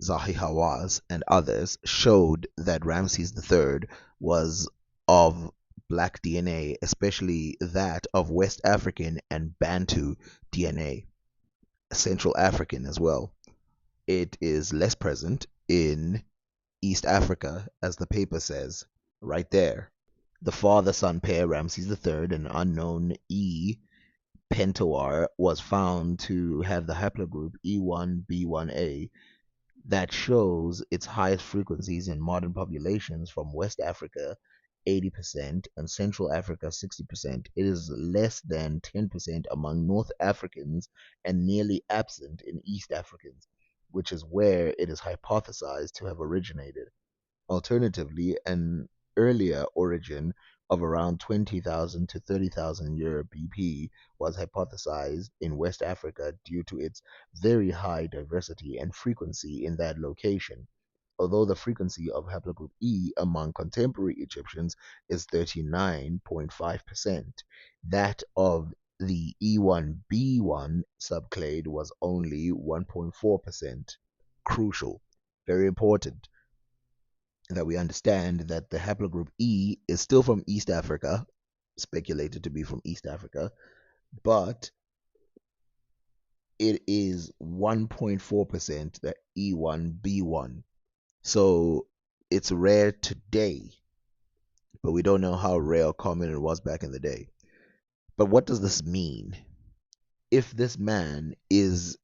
Zahi Hawass, and others showed that Ramses III was of black DNA, especially that of West African and Bantu DNA, Central African as well. It is less present in East Africa, as the paper says, right there. The father-son pair, Ramses III and unknown E. Pentawar, was found to have the haplogroup E1b1a that shows its highest frequencies in modern populations from West Africa 80% and Central Africa 60%. It is less than 10% among North Africans and nearly absent in East Africans, which is where it is hypothesized to have originated. Alternatively, an earlier origin of around 20,000 to 30,000 year BP was hypothesized in West Africa due to its very high diversity and frequency in that location. Although the frequency of haplogroup E among contemporary Egyptians is 39.5%, that of the E1b1 subclade was only 1.4%. Crucial, very important that we understand that the haplogroup E is still from East Africa, speculated to be from East Africa, but it is 1.4% the E1B1. So it's rare today, but we don't know how rare or common it was back in the day. But what does this mean? If this man is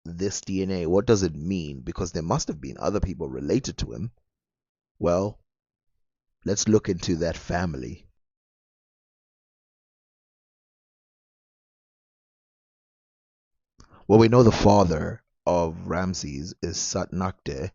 this DNA, what does it mean? Because there must have been other people related to him. Well, let's look into that family. Well, we know the father of Ramses is Satnakte,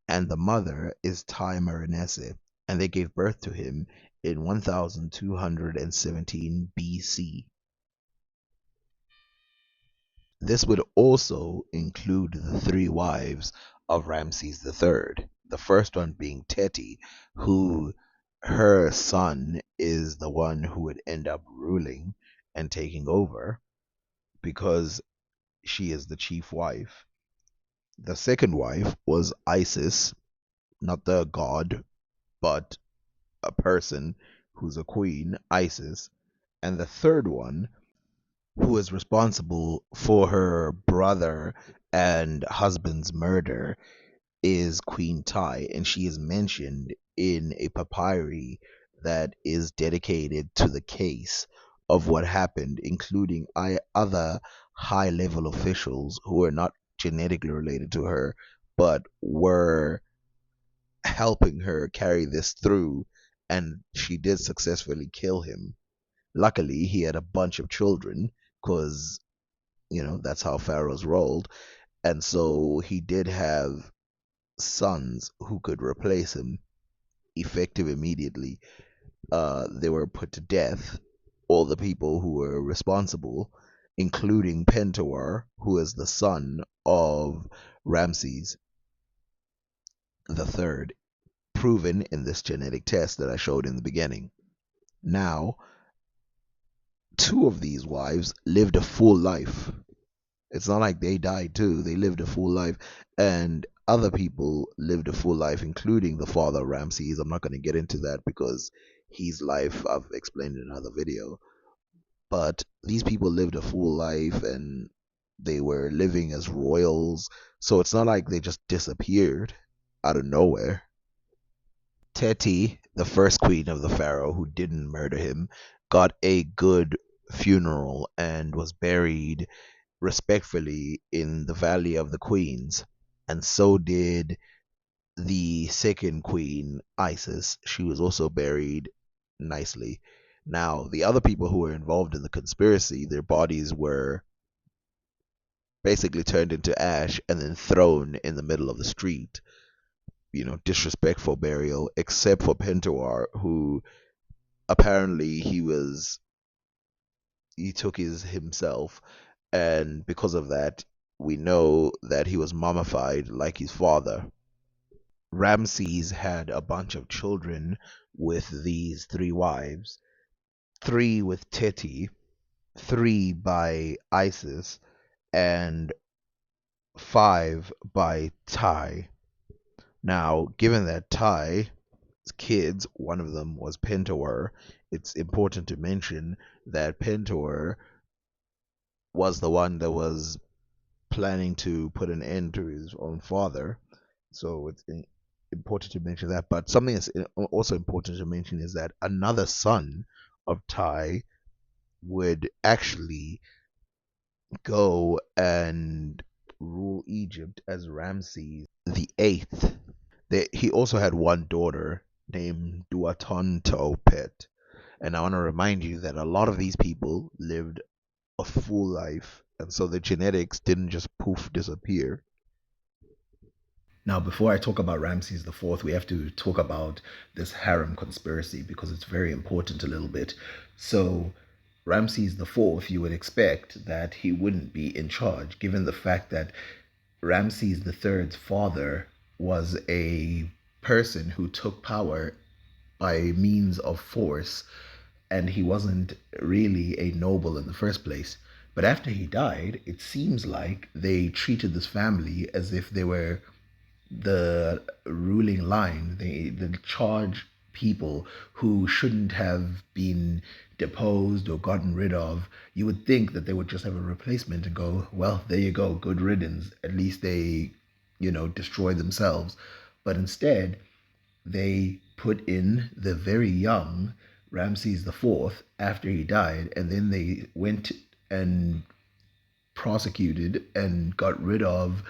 and the mother is Tai-Marinese, and they gave birth to him in 1217 BC. This would also include the three wives of Ramses III, the first one being Teti, who her son is the one who would end up ruling and taking over because she is the chief wife. The second wife was Isis, not the god, but a person who's a queen, Isis. And the third one, who is responsible for her brother and husband's murder, is Queen Tai, and she is mentioned in a papyri that is dedicated to the case of what happened, including other high level officials who are not genetically related to her but were helping her carry this through, and she did successfully kill him. Luckily, he had a bunch of children because, that's how pharaohs rolled. And so he did have sons who could replace him effective immediately. They were put to death, all the people who were responsible, including Pentawar, who is the son of Ramses the Third, proven in this genetic test that I showed in the beginning. Now, two of these wives lived a full life. It's not like they died too. They lived a full life. And other people lived a full life, including the father Ramses. I'm not going to get into that because his life I've explained in another video. But these people lived a full life and they were living as royals. So it's not like they just disappeared out of nowhere. Teti, the first queen of the pharaoh who didn't murder him, got a good funeral and was buried respectfully in the Valley of the Queens. And so did the second queen, Isis. She was also buried nicely. Now, the other people who were involved in the conspiracy, their bodies were basically turned into ash and then thrown in the middle of the street. Disrespectful burial, except for Pentawar, who apparently he took his himself, and because of that, we know that he was mummified like his father. Ramses had a bunch of children with these three wives, three with Teti, three by Isis, and 5 by Tai. Now, given that Tai's kids, one of them was Pentuer, it's important to mention that Pentuer was the one that was planning to put an end to his own father. So it's important to mention that. But something that's also important to mention is that another son of Tai would actually go and rule Egypt as Ramses the Eighth. He also had one daughter named Duaton And I want to remind you that a lot of these people lived a full life, and so the genetics didn't just poof disappear. Now, before I talk about Ramses the Fourth, we have to talk about this harem conspiracy because it's very important a little bit. So, Ramses the Fourth, you would expect that he wouldn't be in charge, given the fact that Ramses the Third's father was a person who took power by means of force, and he wasn't really a noble in the first place. But after he died, it seems like they treated this family as if they were the ruling line, the charge people who shouldn't have been deposed or gotten rid of. You would think that they would just have a replacement and go, well, there you go, good riddance. At least they, destroy themselves. But instead, they put in the very young Ramses the Fourth after he died, and then they went and prosecuted and got rid of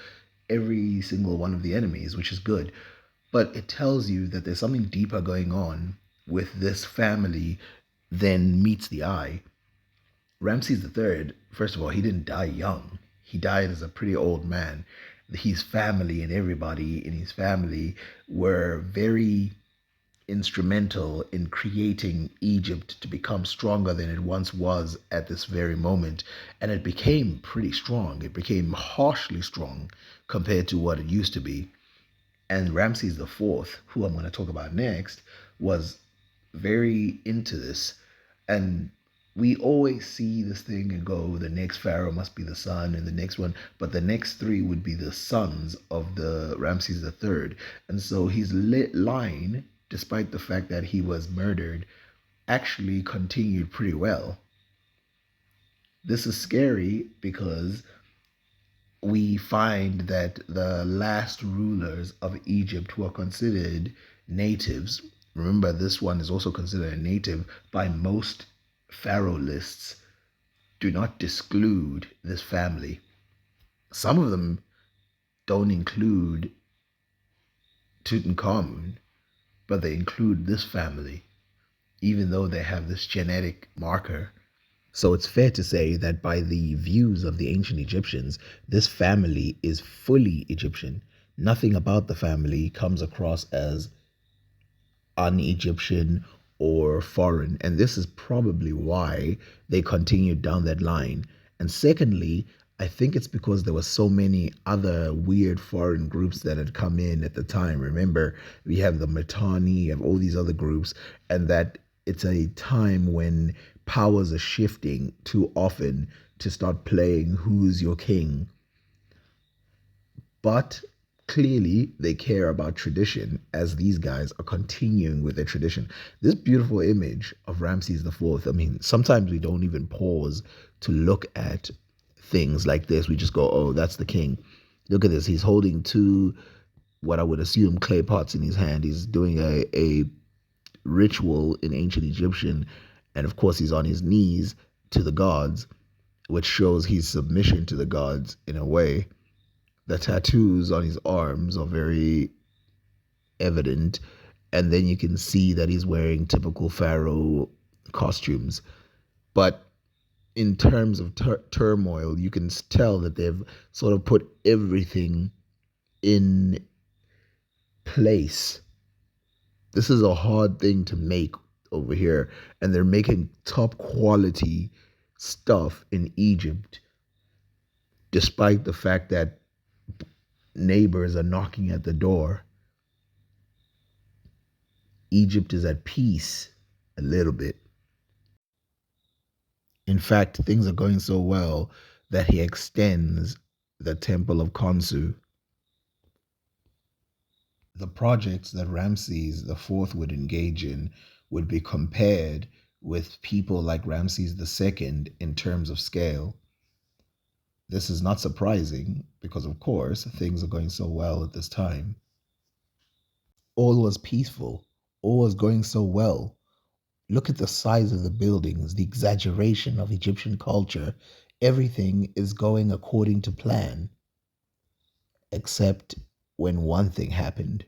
every single one of the enemies, which is good. But it tells you that there's something deeper going on with this family than meets the eye. Ramses III, first of all, he didn't die young. He died as a pretty old man. His family and everybody in his family were very instrumental in creating Egypt to become stronger than it once was at this very moment. And it became pretty strong. It became harshly strong compared to what it used to be. And Ramses the Fourth, who I'm going to talk about next, was very into this. And we always see this thing and go, the next pharaoh must be the son, and the next one, but the next three would be the sons of the Ramses the Third. And so his line, despite the fact that he was murdered, actually continued pretty well. This is scary because we find that the last rulers of Egypt who are considered natives, remember this one is also considered a native by most pharaoh lists, do not disclude this family. Some of them don't include Tutankhamun, but they include this family, even though they have this genetic marker. So it's fair to say that by the views of the ancient Egyptians, this family is fully Egyptian. Nothing about the family comes across as un-Egyptian or foreign. And this is probably why they continued down that line. And secondly, I think it's because there were so many other weird foreign groups that had come in at the time. Remember, we have the Mitanni, you have all these other groups, and that it's a time when powers are shifting too often to start playing who's your king. But clearly, they care about tradition as these guys are continuing with their tradition. This beautiful image of Ramses the Fourth. I mean, sometimes we don't even pause to look at things like this. We just go, oh, that's the king. Look at this. He's holding two, what I would assume, clay pots in his hand. He's doing a ritual in ancient Egyptian. And of course, he's on his knees to the gods, which shows his submission to the gods in a way. The tattoos on his arms are very evident, and then you can see that he's wearing typical pharaoh costumes. But in terms of turmoil, you can tell that they've sort of put everything in place. This is a hard thing to make over here, and they're making top quality stuff in Egypt, despite the fact that neighbors are knocking at the door. Egypt is at peace a little bit. In fact, things are going so well that he extends the Temple of Khonsu. The projects that Ramses the Fourth would engage in would be compared with people like Ramses the Second in terms of scale. This is not surprising because, of course, things are going so well at this time. All was peaceful, all was going so well. Look at the size of the buildings, the exaggeration of Egyptian culture. Everything is going according to plan, except when one thing happened.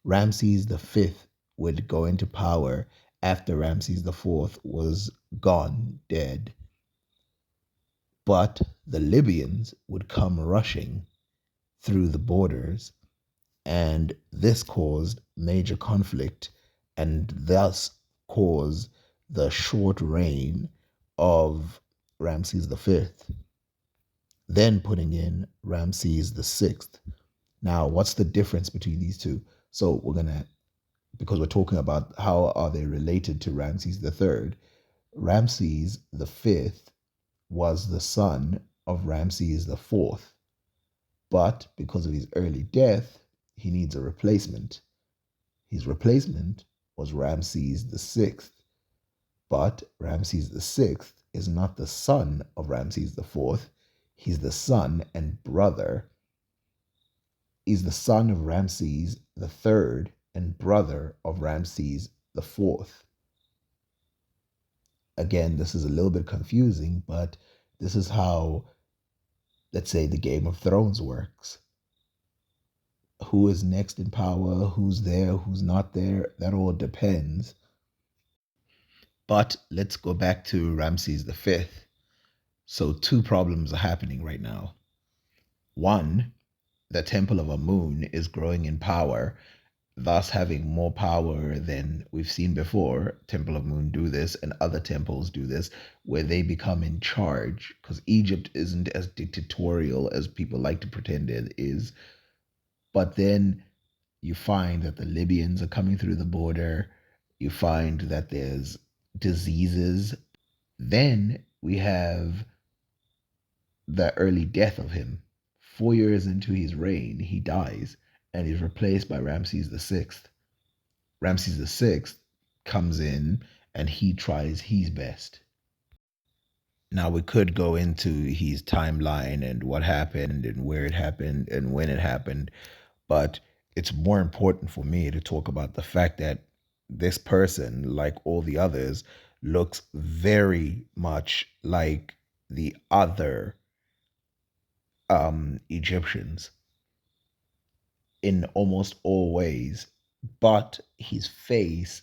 Ramses the Fifth would go into power after Ramses the Fourth was gone, dead. But the Libyans would come rushing through the borders, and this caused major conflict and thus caused the short reign of Ramses the Fifth, then putting in Ramses the Sixth. Now, what's the difference between these two? So we're gonna, because we're talking about how are they related to Ramses the Third. Ramses the Fifth was the son of Ramses the Fourth, but because of his early death, he needs a replacement. His replacement was Ramses the Sixth, but Ramses the Sixth is not the son of Ramses the Fourth. He's the son and brother. He's the son of Ramses the Third and brother of Ramses the Fourth. Again, this is a little bit confusing, but this is how, let's say, the Game of Thrones works. Who is next in power, who's there, who's not there, that all depends. But let's go back to Ramses the Fifth. So, two problems are happening right now. One, the Temple of Amun is growing in power, thus having more power than we've seen before. Temple of Amun do this, and other temples do this, where they become in charge, because Egypt isn't as dictatorial as people like to pretend it is. But then you find that the Libyans are coming through the border. You find that there's diseases. Then we have the early death of him. 4 years into his reign, he dies and is replaced by Ramses the Sixth. Ramses the Sixth comes in and he tries his best. Now we could go into his timeline and what happened and where it happened and when it happened, but it's more important for me to talk about the fact that this person, like all the others, looks very much like the other Egyptians in almost all ways, but his face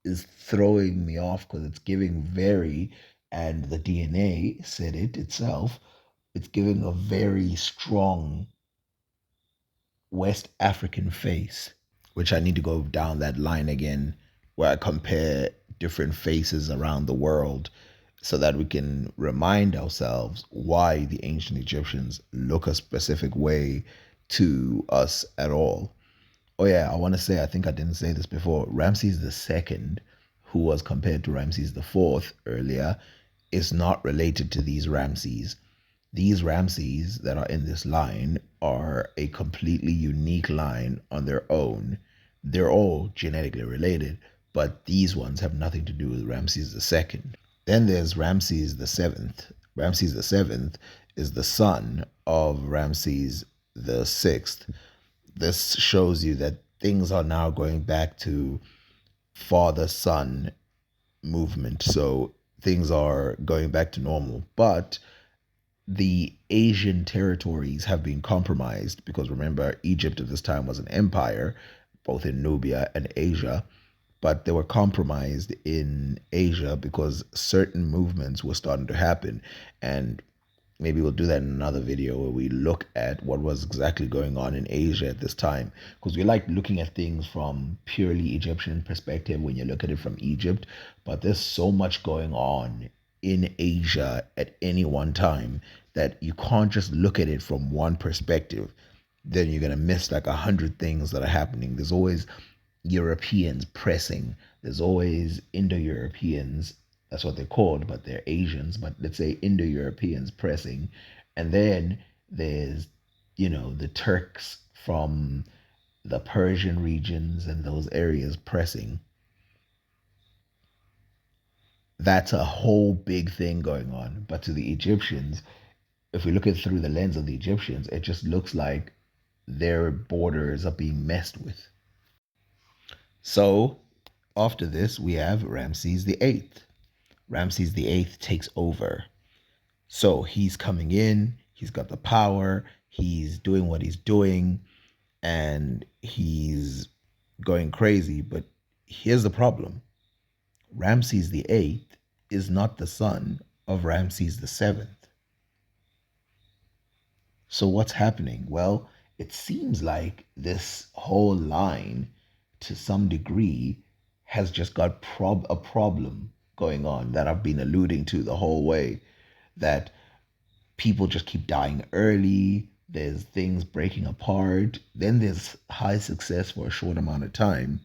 is throwing me off because it's giving very, and the DNA said it itself, it's giving a very strong West African face, which I need to go down that line again where I compare different faces around the world so that we can remind ourselves why the ancient Egyptians look a specific way to us at all. Oh yeah, I want to say, I think I didn't say this before. Ramses the Second, who was compared to Ramses the Fourth earlier, is not related to these Ramses. These Ramses that are in this line are a completely unique line on their own. They're all genetically related, but these ones have nothing to do with Ramses the Second. Then there's Ramses the Seventh. Ramses the Seventh is the son of Ramses the Sixth. This shows you that things are now going back to father son movement. So things are going back to normal. But the Asian territories have been compromised because remember, Egypt at this time was an empire, both in Nubia and Asia, but they were compromised in Asia because certain movements were starting to happen. And maybe we'll do that in another video where we look at what was exactly going on in Asia at this time, because we like looking at things from purely Egyptian perspective when you look at it from Egypt, but there's so much going on in Asia at any one time that you can't just look at it from one perspective. Then you're going to miss like 100 things that are happening. There's always Europeans pressing. There's always Indo-Europeans. That's what they're called, but they're Asians. But let's say Indo-Europeans pressing. And then There's, the Turks from the Persian regions and those areas pressing. That's a whole big thing going on. But to the Egyptians, if we look at it through the lens of the Egyptians, it just looks like their borders are being messed with. So after this, we have Ramses the Eighth. Ramses the Eighth takes over. So he's coming in, he's got the power, he's doing what he's doing, and he's going crazy. But here's the problem: Ramses the Eighth is not the son of Ramses the Seventh. So what's happening? Well, it seems like this whole line, to some degree, has just got a problem going on that I've been alluding to the whole way. That people just keep dying early. There's things breaking apart. Then there's high success for a short amount of time.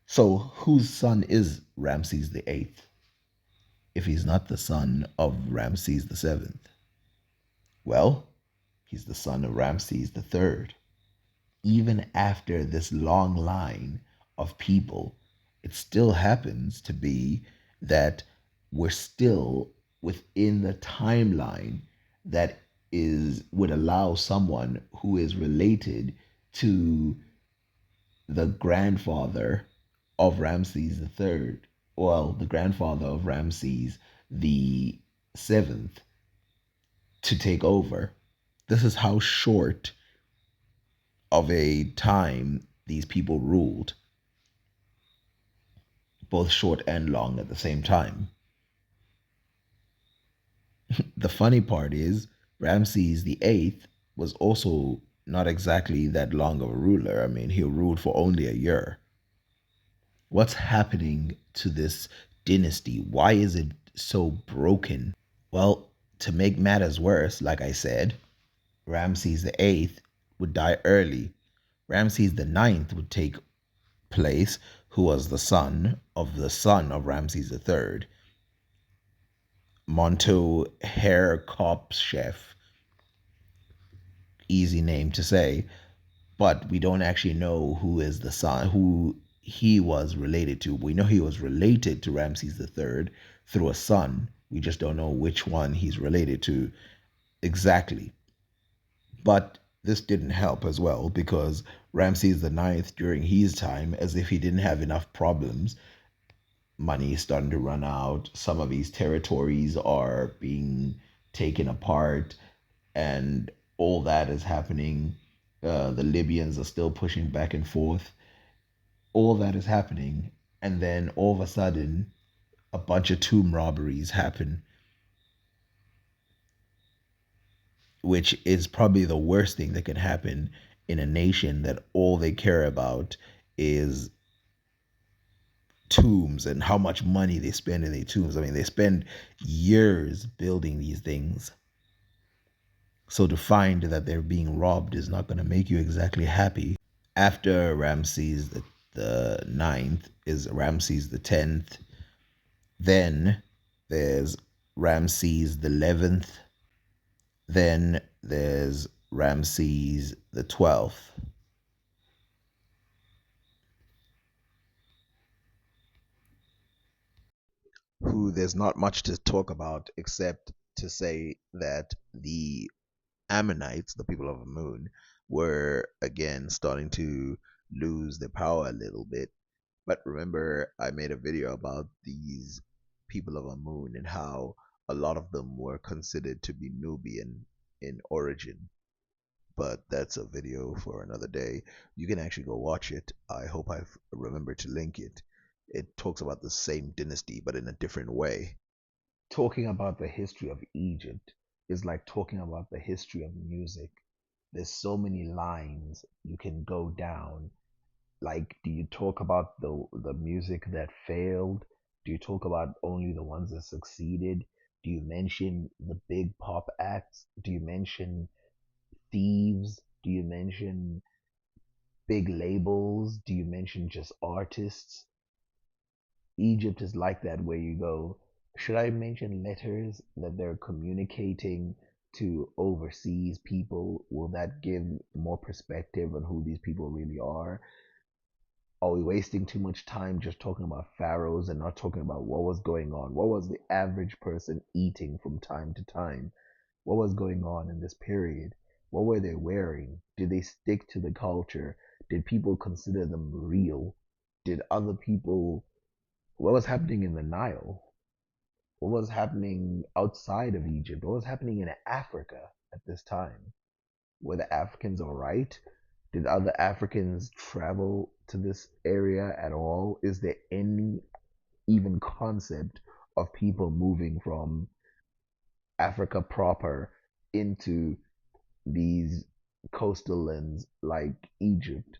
So whose son is Ramses the Eighth if he's not the son of Ramses the Seventh? Well, he's the son of Ramses the Third. Even after this long line of people, it still happens to be that we're still within the timeline that would allow someone who is related to the grandfather of Ramses the Third, well, the grandfather of Ramses the Seventh, to take over. This is how short of a time these people ruled, both short and long at the same time. The funny part is, Ramses the Eighth was also not exactly that long of a ruler. I mean, he ruled for only a year. What's happening to this dynasty? Why is it so broken? Well, to make matters worse, like I said, Ramses the Eighth would die early. Ramses the Ninth would take place, who was the son of Ramses the Third, Monto Hair Cop Chef. Easy name to say, but we don't actually know who is the son, who he was related to. We know he was related to Ramses the Third through a son. We just don't know which one he's related to exactly. But this didn't help as well because Ramses the Ninth, during his time, as if he didn't have enough problems, money is starting to run out. Some of these territories are being taken apart, and all that is happening. The Libyans are still pushing back and forth. All that is happening, and then all of a sudden, a bunch of tomb robberies happen, which is probably the worst thing that can happen in a nation that all they care about is tombs and how much money they spend in their tombs. I mean, they spend years building these things. So to find that they're being robbed is not going to make you exactly happy. After Ramses the ninth is Ramses the 10th. Then there's Ramses the 11th. Then there's Ramses the 12th. Who there's not much to talk about except to say that the Ammonites, the people of the moon, were again starting to lose their power a little bit. But remember, I made a video about these people of a moon and how a lot of them were considered to be Nubian in origin. But that's a video for another day. You can actually go watch it. I hope I've remembered to link it. It talks about the same dynasty, but in a different way. Talking about the history of Egypt is like talking about the history of music. There's so many lines you can go down. Like, do you talk about the music that failed? Do you talk about only the ones that succeeded? Do you mention the big pop acts? Do you mention thieves? Do you mention big labels? Do you mention just artists? Egypt is like that, where you go, should I mention letters that they're communicating to overseas people? Will that give more perspective on who these people really are? Are we wasting too much time just talking about pharaohs and not talking about what was going on? What was the average person eating from time to time? What was going on in this period? What were they wearing? Did they stick to the culture? Did people consider them real? Did other people, what was happening in the Nile? What was happening outside of Egypt? What was happening in Africa at this time? Were the Africans all right? Did other Africans travel to this area at all? Is there any even concept of people moving from Africa proper into these coastal lands like Egypt?